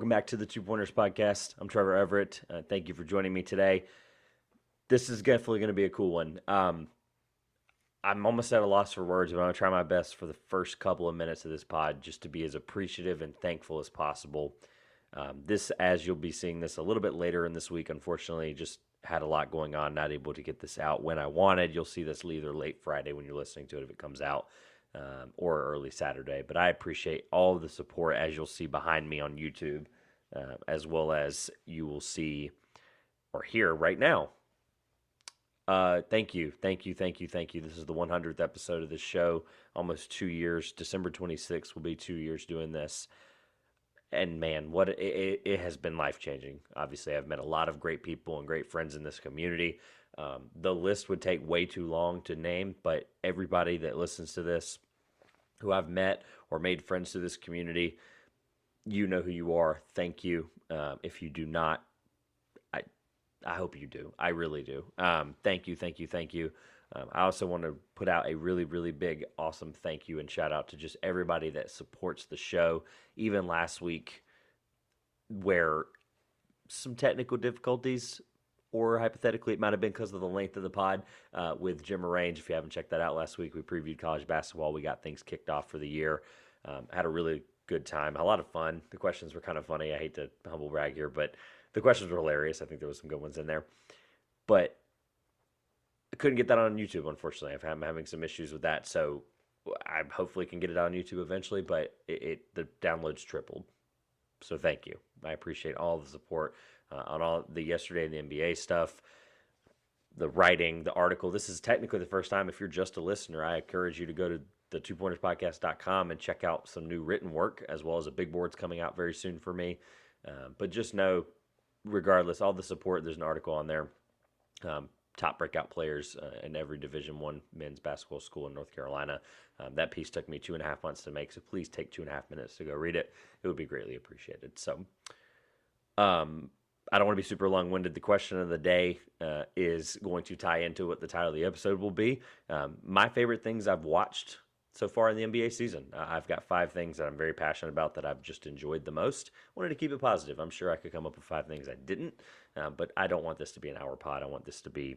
Welcome back to the Two Pointers podcast. I'm Trevor Everett. Thank you for joining me today. This is definitely going to be a cool one. I'm almost at a loss for words, but I'm going to try my best for the first couple of minutes of this pod just to be as appreciative and thankful as possible. As you'll be seeing this a little bit later in this week, unfortunately, just had a lot going on, not able to get this out when I wanted. You'll see this either late Friday when you're listening to it if it comes out, or early Saturday. But I appreciate all of the support, as you'll see behind me on YouTube, as well as you will see or hear right now. Thank you. This is the 100th episode of this show, almost 2 years. December 26th will be 2 years doing this. And man, it has been life-changing. Obviously, I've met a lot of great people and great friends in this community. The list would take way too long to name, but everybody that listens to this, who I've met or made friends to this community, you know who you are. Thank you. If you do not, I hope you do. I really do. Thank you. I also want to put out a really, really big, awesome thank you and shout out to just everybody that supports the show. Even last week, where some technical difficulties, or hypothetically it might have been because of the length of the pod, with Jim Arrange. If you haven't checked that out, last week we previewed college basketball. We got things kicked off for the year. Had a really good time, a lot of fun. The questions were kind of funny. I hate to humble brag here, but the questions were hilarious. I think there was some good ones in there. But I couldn't get that on YouTube, unfortunately. I'm having some issues with that, so I hopefully can get it on YouTube eventually, but the downloads tripled. So thank you. I appreciate all the support on all the yesterday and the NBA stuff, the writing, the article. This is technically the first time. If you're just a listener, I encourage you to go to the twopointerspodcast.com and check out some new written work, as well as a big board's coming out very soon for me. But just know, regardless, all the support, there's an article on there. Top breakout players in every Division I men's basketball school in North Carolina. That piece took me 2.5 months to make, so please take 2.5 minutes to go read it. It would be greatly appreciated. So I don't want to be super long-winded. The question of the day is going to tie into what the title of the episode will be. My favorite things I've watched so far in the NBA season. I've got 5 things that I'm very passionate about that I've just enjoyed the most. Wanted to keep it positive. I'm sure I could come up with 5 things I didn't, but I don't want this to be an hour pod. I want this to be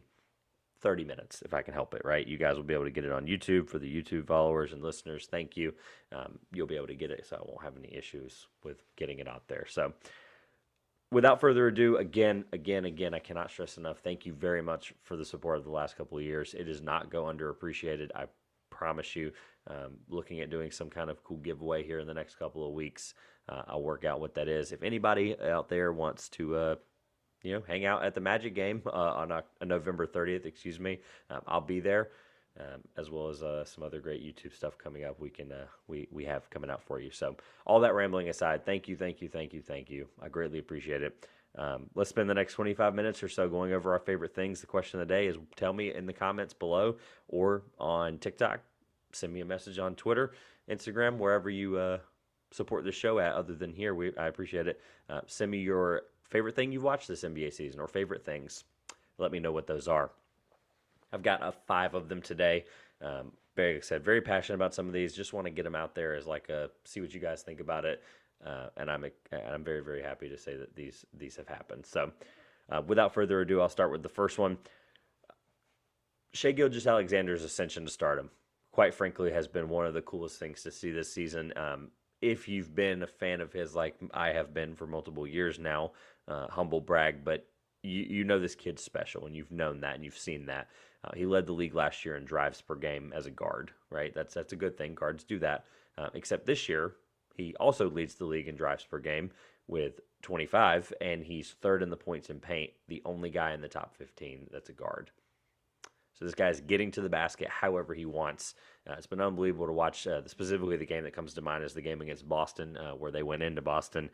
30 minutes if I can help it, right? You guys will be able to get it on YouTube for the YouTube followers and listeners. Thank you. You'll be able to get it, so I won't have any issues with getting it out there. So without further ado, again, I cannot stress enough, thank you very much for the support of the last couple of years. It does not go underappreciated. I promise you. Looking at doing some kind of cool giveaway here in the next couple of weeks. I'll work out what that is. If anybody out there wants to hang out at the Magic game on November 30th, I'll be there, as well as some other great YouTube stuff coming up. We have coming out for you. So all that rambling aside, thank you. I greatly appreciate it. Let's spend the next 25 minutes or so going over our favorite things. The question of the day is, tell me in the comments below or on TikTok. Send me a message on Twitter, Instagram, wherever you support the show at, other than here. I appreciate it. Send me your favorite thing you've watched this NBA season, or favorite things. Let me know what those are. I've got 5 of them today. Very excited, very passionate about some of these. Just want to get them out there as see what you guys think about it. And I'm very, very happy to say that these have happened. So without further ado, I'll start with the first one. Shai Gilgeous-Alexander's ascension to stardom, quite frankly, has been one of the coolest things to see this season. If you've been a fan of his like I have been for multiple years now, humble brag, but you know this kid's special, and you've known that, and you've seen that. He led the league last year in drives per game as a guard, right? That's a good thing. Guards do that. Except this year, he also leads the league in drives per game with 25, and he's 3rd in the points in paint, the only guy in the top 15 that's a guard. So this guy's getting to the basket however he wants. It's been unbelievable to watch. Specifically, the game that comes to mind is the game against Boston, where they went into Boston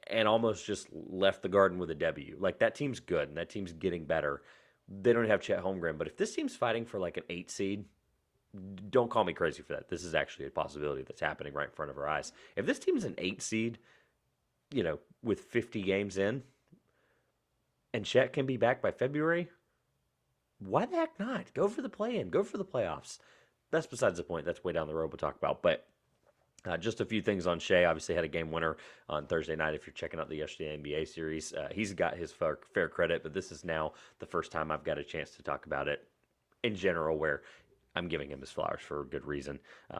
and almost just left the Garden with a W. Like, that team's good, and that team's getting better. They don't have Chet Holmgren, but if this team's fighting for like an 8 seed, don't call me crazy for that. This is actually a possibility that's happening right in front of our eyes. If this team's an 8 seed, with 50 games in, and Chet can be back by February, why the heck not? Go for the play-in. Go for the playoffs. That's besides the point. That's way down the road we'll talk about. But Just a few things on Shea. Obviously, had a game winner on Thursday night. If you're checking out the yesterday NBA series, he's got his fair credit, but this is now the first time I've got a chance to talk about it in general, where I'm giving him his flowers for a good reason.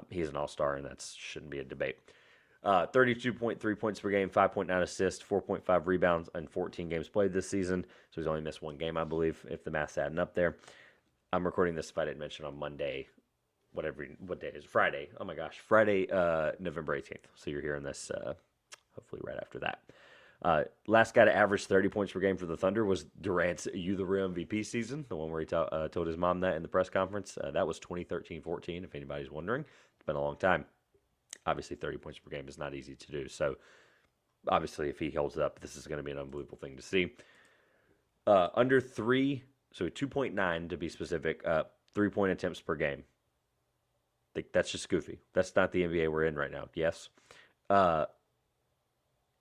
He's an all-star, and that shouldn't be a debate. 32.3 points per game, 5.9 assists, 4.5 rebounds, and 14 games played this season. So he's only missed one game, I believe, if the math's adding up there. I'm recording this, if I didn't mention, on Monday. What day is it? Friday? Oh my gosh, Friday, November 18th. So you're hearing this hopefully right after that. Last guy to average 30 points per game for the Thunder was Durant's You the Real MVP season, the one where he told his mom that in the press conference. That was 2013-14, if anybody's wondering. It's been a long time. Obviously, 30 points per game is not easy to do. So obviously, if he holds it up, this is going to be an unbelievable thing to see. Under 3, so 2.9 to be specific, 3-point attempts per game. That's just goofy. That's not the NBA we're in right now. Yes.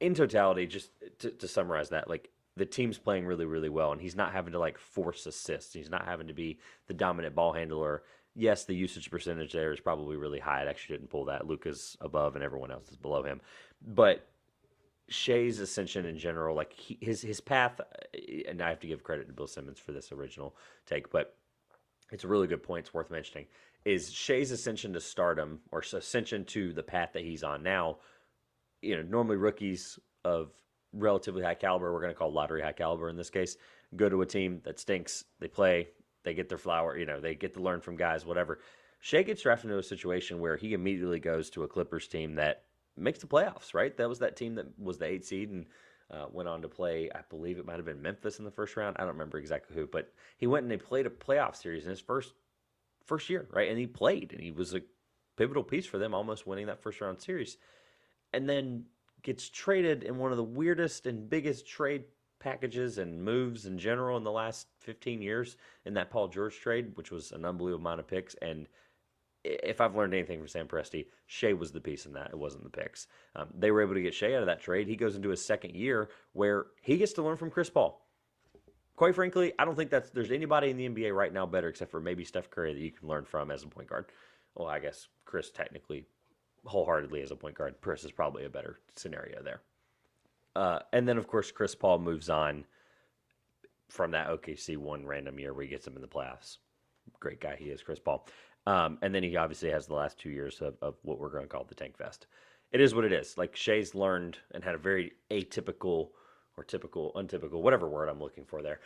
In totality, just to summarize that, like, the team's playing really, really well, and he's not having to, like, force assists. He's not having to be the dominant ball handler. Yes, the usage percentage there is probably really high. It actually didn't pull that. Luka's above and everyone else is below him. But Shea's ascension in general, like, his path, and I have to give credit to Bill Simmons for this original take, but it's a really good point. It's worth mentioning. Is Shea's ascension to stardom, or ascension to the path that he's on now. Normally rookies of relatively high caliber, we're going to call lottery high caliber in this case, go to a team that stinks, they play, they get their flower, they get to learn from guys, whatever. Shea gets drafted into a situation where he immediately goes to a Clippers team that makes the playoffs, right? That was that team that was the 8 seed and went on to play, I believe it might have been Memphis in the first round. I don't remember exactly who, but he went and they played a playoff series in his first year, right? And he played, and he was a pivotal piece for them, almost winning that first round series. And then gets traded in one of the weirdest and biggest trade packages and moves in general in the last 15 years in that Paul George trade, which was an unbelievable amount of picks. And if I've learned anything from Sam Presti, Shea was the piece in that. It wasn't the picks. They were able to get Shea out of that trade. He goes into his second year where he gets to learn from Chris Paul. Quite frankly, I don't think there's anybody in the NBA right now better, except for maybe Steph Curry, that you can learn from as a point guard. Well, I guess Chris technically, wholeheartedly as a point guard, Chris is probably a better scenario there. And then, of course, Chris Paul moves on from that OKC one random year where he gets him in the playoffs. Great guy he is, Chris Paul. And then he obviously has the last 2 years of what we're going to call the Tank Fest. It is what it is. Like, Shea's learned and had a very atypical or typical, untypical, whatever word I'm looking for there,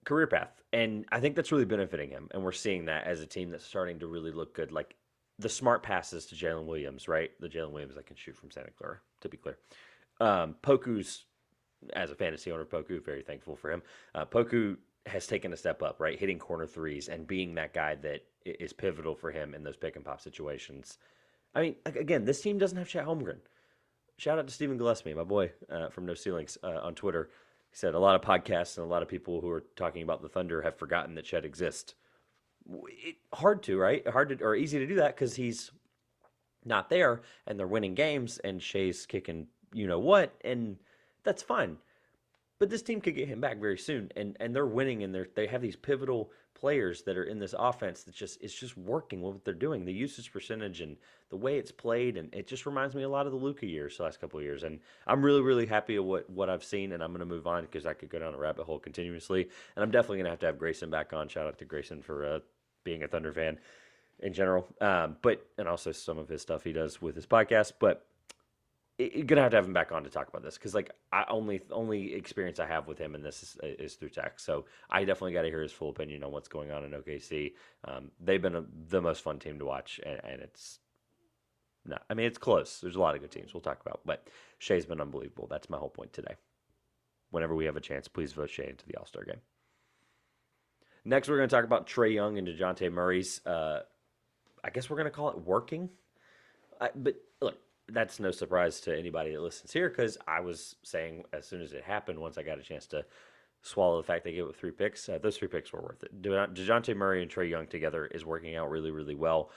career path. And I think that's really benefiting him. And we're seeing that as a team that's starting to really look good. Like, the smart passes to Jalen Williams, right? The Jalen Williams that can shoot from Santa Clara, to be clear. Poku's, as a fantasy owner of Poku, very thankful for him. Poku has taken a step up, right? Hitting corner threes and being that guy that is pivotal for him in those pick and pop situations. I mean, again, this team doesn't have Chet Holmgren. Shout out to Stephen Gillespie, my boy from No Ceilings on Twitter. He said a lot of podcasts and a lot of people who are talking about the Thunder have forgotten that Chet exists. Hard to, right? Or easy to do that because he's not there and they're winning games and Shea's kicking what, and that's fine. But this team could get him back very soon, and they're winning, and they have these pivotal players that are in this offense that it's just working with what they're doing. The usage percentage and the way it's played, and it just reminds me a lot of the Luka years, the last couple of years. And I'm really, really happy with what I've seen, and I'm going to move on because I could go down a rabbit hole continuously. And I'm definitely going to have Grayson back on. Shout out to Grayson for being a Thunder fan in general, and also some of his stuff he does with his podcast. But you're gonna have to have him back on to talk about this because, like, I only experience I have with him in this is through text. So I definitely got to hear his full opinion on what's going on in OKC. They've been the most fun team to watch, and it's not. I mean, it's close. There's a lot of good teams we'll talk about, but Shea's been unbelievable. That's my whole point today. Whenever we have a chance, please vote Shea into the All-Star game. Next, we're going to talk about Trae Young and DeJounte Murray's. I guess we're going to call it working. But look, that's no surprise to anybody that listens here because I was saying as soon as it happened, once I got a chance to swallow the fact they gave it 3 picks, those 3 picks were worth it. DeJounte Murray and Trae Young together is working out really, really well.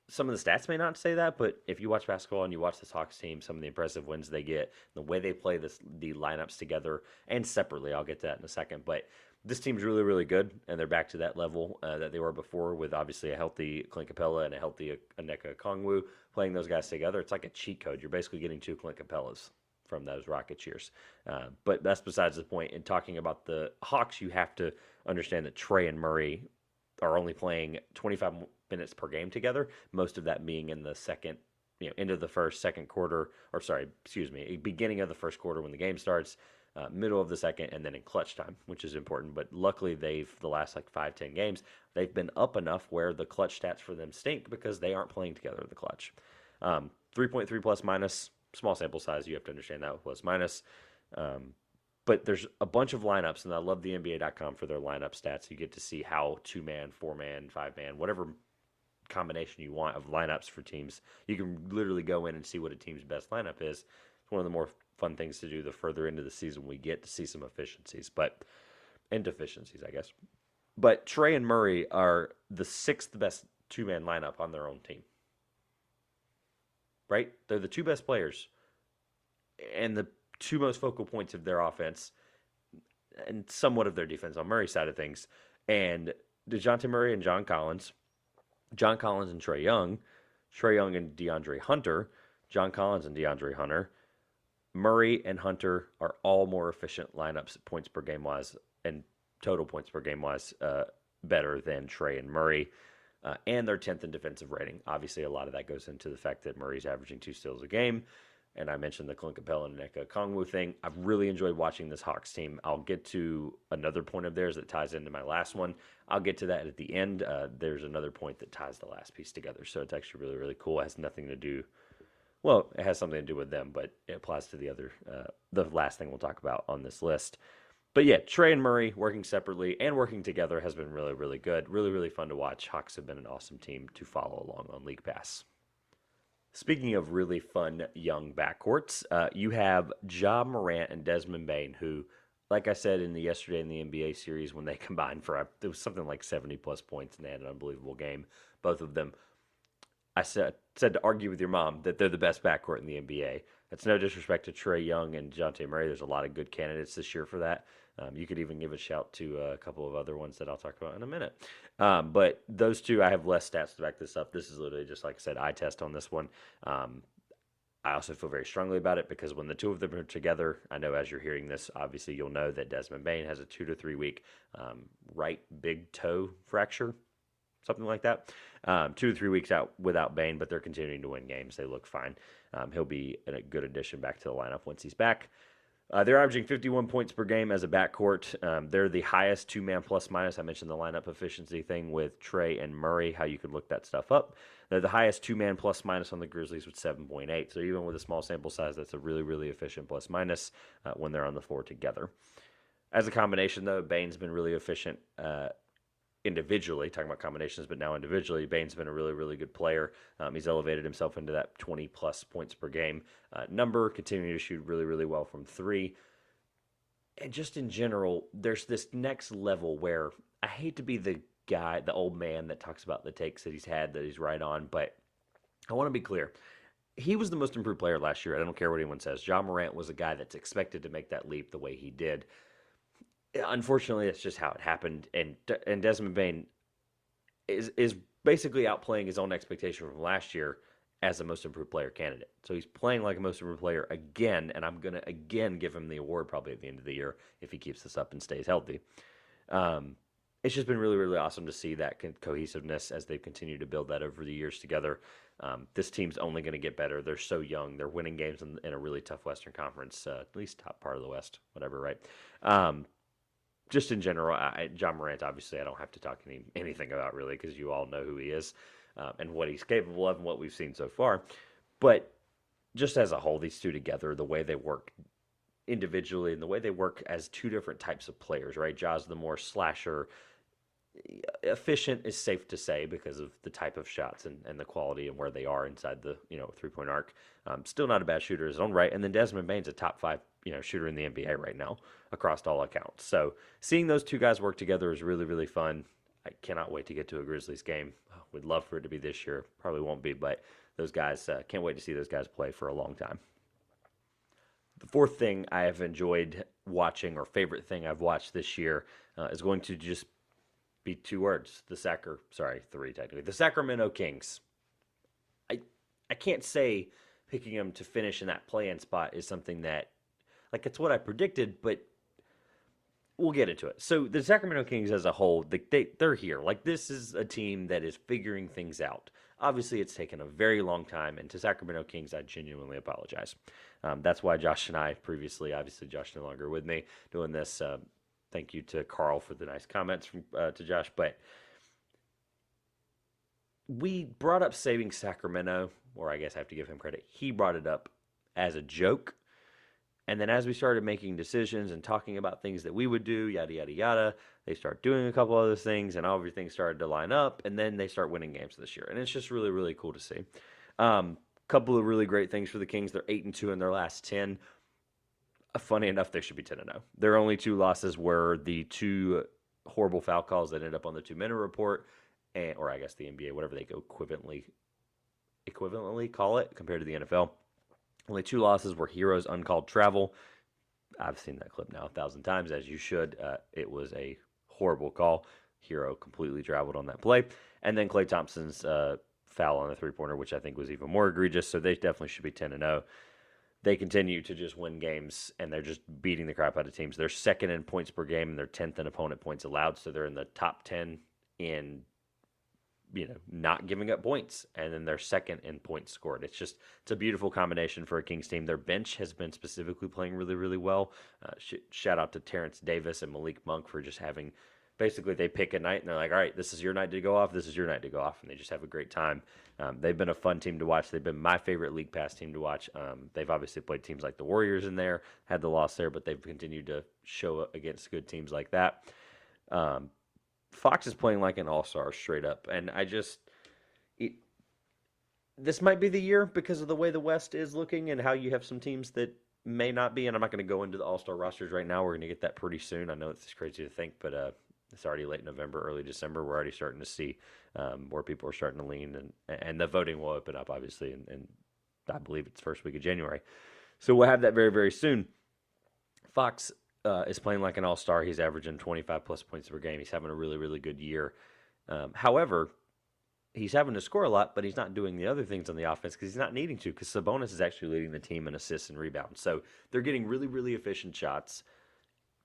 some of the stats may not say that, but if you watch basketball and you watch this Hawks team, some of the impressive wins they get, the way they play the lineups together and separately, I'll get to that in a second. But this team's really, really good, and they're back to that level that they were before with obviously a healthy Clint Capella and a healthy Aneka Kongwu playing those guys together. It's like a cheat code. You're basically getting two Clint Capellas from those Rocket years. But that's besides the point. In talking about the Hawks, you have to understand that Trey and Murray are only playing 25 minutes per game together, most of that being in the second, end of the first, second quarter, or sorry, excuse me, beginning of the first quarter when the game starts, middle of the second, and then in clutch time, which is important. But luckily, the last like 5-10 games, they've been up enough where the clutch stats for them stink because they aren't playing together in the clutch. 3.3 plus minus, small sample size, you have to understand that with plus minus. But there's a bunch of lineups, and I love the NBA.com for their lineup stats. You get to see how 2-man, 4-man, 5-man, whatever combination you want of lineups for teams. You can literally go in and see what a team's best lineup is. It's one of the more fun things to do the further into the season we get to see some efficiencies, and deficiencies, I guess. But Trey and Murray are the 6th best 2-man lineup on their own team. Right? They're the 2 best players and the 2 most focal points of their offense and somewhat of their defense on Murray's side of things. And DeJounte Murray and John Collins and Trae Young and DeAndre Hunter, John Collins and DeAndre Hunter, Murray and Hunter are all more efficient lineups points per game wise and total points per game wise better than Trey and Murray. And they're 10th in defensive rating. Obviously, a lot of that goes into the fact that Murray's averaging 2 steals a game. And I mentioned the Clint Capella and Nneka Kongwu thing. I've really enjoyed watching this Hawks team. I'll get to another point of theirs that ties into my last one. I'll get to that at the end. There's another point that ties the last piece together. So it's actually really, really cool. It has nothing to do, well, it has something to do with them, but it applies to the last thing we'll talk about on this list. But yeah, Trey and Murray working separately and working together has been really, really good. Really, really fun to watch. Hawks have been an awesome team to follow along on League Pass. Speaking of really fun young backcourts, you have Ja Morant and Desmond Bane, who, like I said yesterday in the NBA series, when they combined it was something like 70-plus points, and they had an unbelievable game, both of them. I said to argue with your mom that they're the best backcourt in the NBA. That's no disrespect to Trae Young and DeJounte Murray. There's a lot of good candidates this year for that. You could even give a shout to a couple of other ones that I'll talk about in a minute. But those two, I have less stats to back this up. This is literally just, like I said, eye test on this one. I also feel very strongly about it because when the two of them are together, I know as you're hearing this, obviously you'll know that Desmond Bane has a 2 to 3 week right big toe fracture, something like that. 2 to 3 weeks out without Bane, but they're continuing to win games. They look fine. He'll be a good addition back to the lineup once he's back. They're averaging 51 points per game as a backcourt. They're the highest 2-man plus minus. I mentioned the lineup efficiency thing with Trey and Murray, how you could look that stuff up. They're the highest 2-man plus minus on the Grizzlies with 7.8. So even with a small sample size, that's a really, really efficient plus minus when they're on the floor together. As a combination, though, Bane's been really efficient individually, talking about combinations, but now individually, Bane's been a really, really good player. He's elevated himself into that 20-plus points per game number, continuing to shoot really, really well from 3. And just in general, there's this next level where I hate to be the guy, the old man that talks about the takes that he's had, that he's right on, but I want to be clear. He was the most improved player last year. I don't care what anyone says. Ja Morant was a guy that's expected to make that leap the way he did. Unfortunately, that's just how it happened, and Desmond Bane is basically outplaying his own expectation from last year as a most improved player candidate. So he's playing like a most improved player again, and I'm going to again give him the award probably at the end of the year if he keeps this up and stays healthy. It's just been really, really awesome to see that cohesiveness as they've continued to build that over the years together. This team's only going to get better. They're so young. They're winning games in a really tough Western Conference, at least top part of the West, whatever, right? Just in general, Ja Morant, obviously, I don't have to talk anything about really because you all know who he is and what he's capable of and what we've seen so far. But just as a whole, these two together, the way they work individually and the way they work as two different types of players, right? Ja's the more slasher, efficient is safe to say because of the type of shots and the quality and where they are inside the three-point arc. Still not a bad shooter in his own right. And then Desmond Bane's a top 5 shooter in the NBA right now across all accounts. So seeing those two guys work together is really, really fun. I cannot wait to get to a Grizzlies game. We'd love for it to be this year. Probably won't be, but those guys, can't wait to see those guys play for a long time. The fourth thing I have enjoyed watching, or favorite thing I've watched this year, is going to just be two words. Three technically. The Sacramento Kings. I can't say picking them to finish in that play-in spot is something that, like, it's what I predicted, but we'll get into it. So the Sacramento Kings as a whole, they're here. Like, this is a team that is figuring things out. Obviously, it's taken a very long time, and to Sacramento Kings, I genuinely apologize. That's why Josh and I previously, obviously Josh no longer with me doing this. Thank you to Carl for the nice comments to Josh, but we brought up saving Sacramento, or I guess I have to give him credit. He brought it up as a joke. And then as we started making decisions and talking about things that we would do, yada, yada, yada, they start doing a couple other things, and everything started to line up, and then they start winning games this year. And it's just really, really cool to see. Couple of really great things for the Kings. They're 8-2 in their last 10. Funny enough, they should be 10-0. Their only two losses were the two horrible foul calls that ended up on the 2-minute report, or I guess the NBA, whatever they go equivalently call it compared to the NFL. Only two losses were Hero's uncalled travel. I've seen that clip now 1,000 times, as you should. It was a horrible call. Hero completely traveled on that play. And then Klay Thompson's foul on the three-pointer, which I think was even more egregious. So they definitely should be 10-0. They continue to just win games, and they're just beating the crap out of teams. They're second in points per game, and they're 10th in opponent points allowed. So they're in the top 10 in not giving up points, and then they're second in points scored. It's a beautiful combination for a Kings team. Their bench has been specifically playing really, really well. Shout out to Terrence Davis and Malik Monk for just having, basically they pick a night and they're like, all right, this is your night to go off, this is your night to go off, and they just have a great time. They've been a fun team to watch. They've been my favorite League Pass team to watch. They've obviously played teams like the Warriors in there, had the loss there, but they've continued to show against good teams like that. Fox is playing like an all-star straight up, and this might be the year because of the way the West is looking and how you have some teams that may not be, and I'm not going to go into the all-star rosters right now. We're going to get that pretty soon. I know it's crazy to think, but it's already late November, early December. We're already starting to see where people are starting to lean, and the voting will open up, obviously, and I believe it's first week of January. So we'll have that very, very soon. Fox is playing like an all-star. He's averaging 25-plus points per game. He's having a really, really good year. However, he's having to score a lot, but he's not doing the other things on the offense because he's not needing to, because Sabonis is actually leading the team in assists and rebounds. So they're getting really, really efficient shots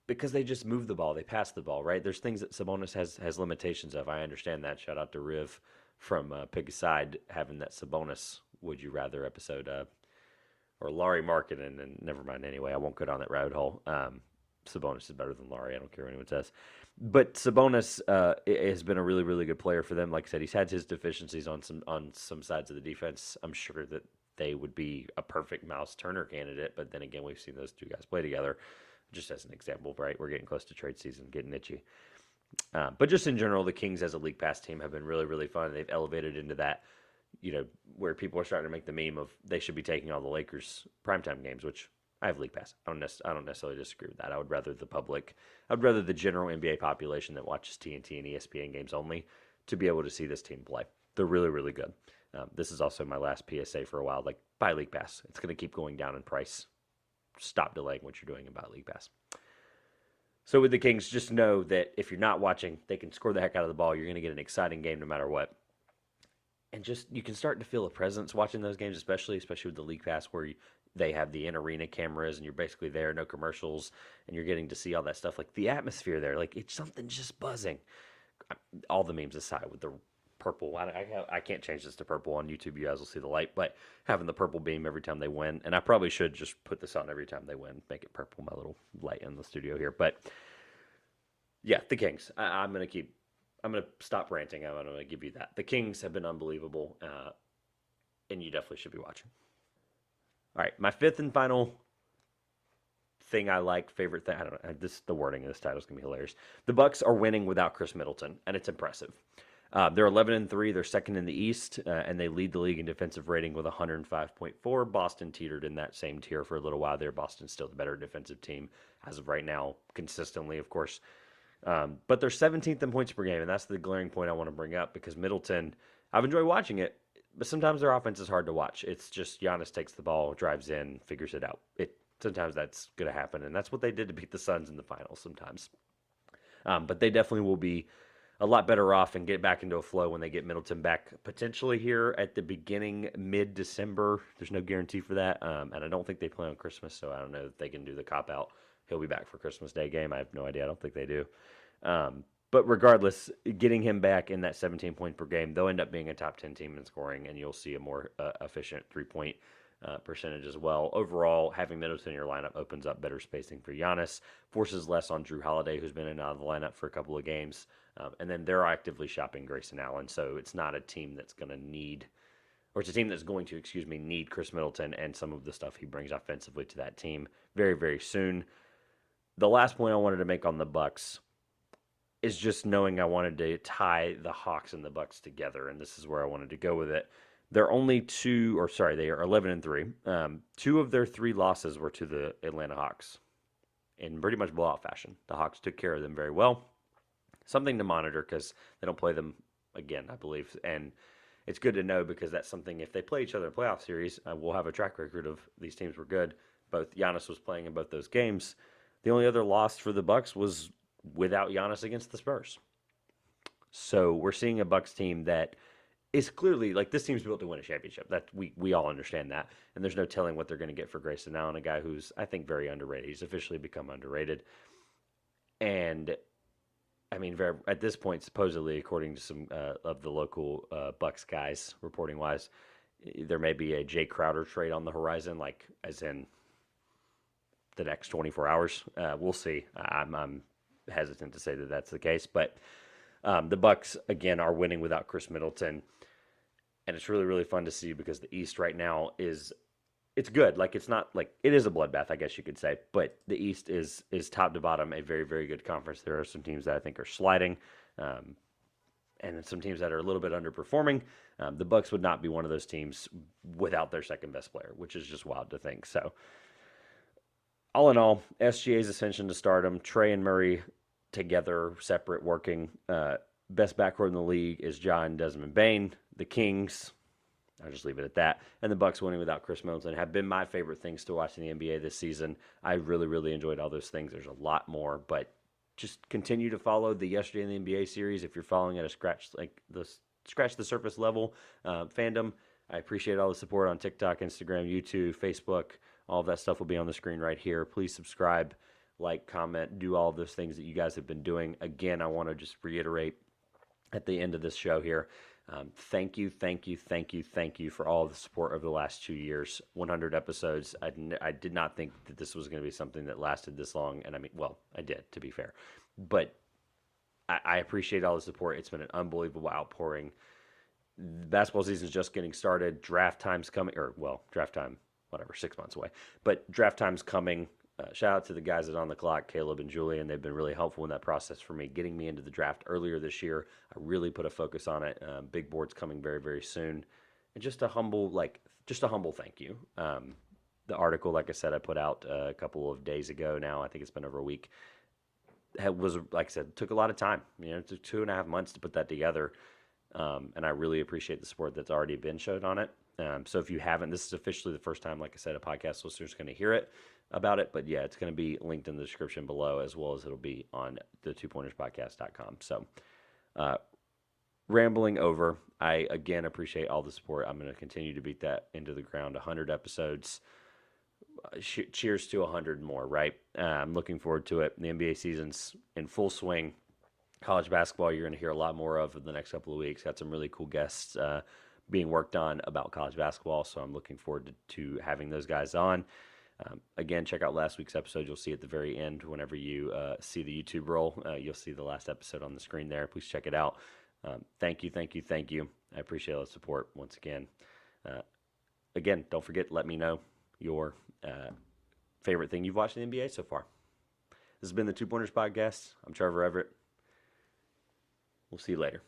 because they just move the ball. They pass the ball, right? There's things that Sabonis has limitations of. I understand that. Shout out to Riv from Pick a Side having that Sabonis Would You Rather episode, or Laurie Markkinen, and never mind anyway. I won't go down that rabbit hole. Sabonis is better than Laurie. I don't care what anyone says. But Sabonis has been a really, really good player for them. Like I said, he's had his deficiencies on some sides of the defense. I'm sure that they would be a perfect Miles Turner candidate. But then again, we've seen those two guys play together. Just as an example, right? We're getting close to trade season, getting itchy. But just in general, the Kings as a League Pass team have been really, really fun. They've elevated into that, where people are starting to make the meme of they should be taking all the Lakers primetime games, which I have League Pass. I don't necessarily disagree with that. I would rather the general NBA population that watches TNT and ESPN games only to be able to see this team play. They're really, really good. This is also my last PSA for a while. Like, buy League Pass. It's going to keep going down in price. Stop delaying what you're doing and buy League Pass. So with the Kings, just know that if you're not watching, they can score the heck out of the ball. You're going to get an exciting game no matter what. And just, you can start to feel a presence watching those games, especially with the League Pass, where they have the in-arena cameras and you're basically there, no commercials, and you're getting to see all that stuff. Like, the atmosphere there, like, it's something just buzzing. All the memes aside, with the purple, I can't change this to purple on YouTube. You guys will see the light, but having the purple beam every time they win, and I probably should just put this on every time they win, make it purple, my little light in the studio here. But yeah, the Kings. I'm going to stop ranting. I'm going to give you that. The Kings have been unbelievable, and you definitely should be watching. All right, my fifth and final thing I like, favorite thing, I don't know, the wording of this title is going to be hilarious. The Bucks are winning without Chris Middleton, and it's impressive. They're 11-3, they're second in the East, and they lead the league in defensive rating with 105.4. Boston teetered in that same tier for a little while there. Boston's still the better defensive team as of right now, consistently, of course. But they're 17th in points per game, and that's the glaring point I want to bring up, because Middleton I've enjoyed watching it, but sometimes their offense is hard to watch. It's just Giannis takes the ball, drives in, figures it out. Sometimes that's going to happen, and that's what they did to beat the Suns in the finals sometimes. But they definitely will be a lot better off and get back into a flow when they get Middleton back potentially here at the beginning, mid-December. There's no guarantee for that, and I don't think they play on Christmas, so I don't know if they can do the cop-out. He'll be back for Christmas Day game. I have no idea. I don't think they do. But regardless, getting him back in that 17 point per game, they'll end up being a top 10 team in scoring, and you'll see a more efficient three-point percentage as well. Overall, having Middleton in your lineup opens up better spacing for Giannis, forces less on Drew Holiday, who's been in and out of the lineup for a couple of games, and then they're actively shopping Grayson Allen, so it's not a team that's going to need, or it's a team that's going to, need Chris Middleton and some of the stuff he brings offensively to that team very, very soon. The last point I wanted to make on the Bucks is just knowing I wanted to tie the Hawks and the Bucks together, and this is where I wanted to go with it. They are 11-3. Two of their three losses were to the Atlanta Hawks in pretty much blowout fashion. The Hawks took care of them very well. Something to monitor because they don't play them again, I believe, and it's good to know because that's something, if they play each other in a playoff series, we'll have a track record of these teams were good. Both Giannis was playing in both those games. The only other loss for the Bucks was without Giannis against the Spurs. So we're seeing a Bucks team that is clearly, like, this team's built to win a championship. That we all understand that. And there's no telling what they're going to get for Grayson Allen, a guy who's, I think, very underrated. He's officially become underrated. And, I mean, at this point, supposedly, according to some of the local Bucks guys, reporting-wise, there may be a Jay Crowder trade on the horizon, like, as in the next 24 hours. We'll see. I'm hesitant to say that that's the case, but the Bucks again are winning without Chris Middleton, and it's really, really fun to see because the East right now it's good. Like, it's not like, it is a bloodbath, I guess you could say, but the East is top to bottom a very, very good conference. There are some teams that I think are sliding, and some teams that are a little bit underperforming. The Bucks would not be one of those teams without their second best player, which is just wild to think. So, all in all, SGA's ascension to stardom, Trey and Murray together, separate, working. Best backcourt in the league is Ja and Desmond Bane. The Kings, I'll just leave it at that. And the Bucks winning without Chris Middleton have been my favorite things to watch in the NBA this season. I really, really enjoyed all those things. There's a lot more, but just continue to follow the Yesterday in the NBA series if you're following at a scratch the surface level fandom. I appreciate all the support on TikTok, Instagram, YouTube, Facebook. All of that stuff will be on the screen right here. Please subscribe, like, comment, do all of those things that you guys have been doing. Again, I want to just reiterate at the end of this show here, thank you for all the support over the last 2 years. 100 episodes. I did not think that this was going to be something that lasted this long, and I mean, well, I did, to be fair. But I appreciate all the support. It's been an unbelievable outpouring. Basketball season is just getting started. Draft time's coming, draft time, 6 months away. But draft time's coming. Shout out to the guys that are on the clock, Caleb and Julian. They've been really helpful in that process for me, getting me into the draft earlier this year. I really put a focus on it. Big board's coming very, very soon. And just a humble thank you. The article, like I said, I put out a couple of days ago now. I think it's been over a week. It was, like I said, took a lot of time. It took 2.5 months to put that together. And I really appreciate the support that's already been shown on it. So if you haven't, this is officially the first time, like I said, a podcast listener's going to hear about it. But yeah, it's going to be linked in the description below, as well as it'll be on the twopointerspodcast.com. So rambling over, I again appreciate all the support. I'm going to continue to beat that into the ground. 100 episodes. Cheers to 100 more, right? I'm looking forward to it. The NBA season's in full swing. College basketball, you're going to hear a lot more of in the next couple of weeks. Got some really cool guests being worked on about college basketball, so I'm looking forward to having those guys on. Again, check out last week's episode. You'll see at the very end, whenever you see the YouTube roll, you'll see the last episode on the screen there. Please check it out. Thank you. I appreciate all the support once again. Again, don't forget, let me know your favorite thing you've watched in the NBA so far. This has been the Two Pointers Podcast. I'm Trevor Everett. We'll see you later.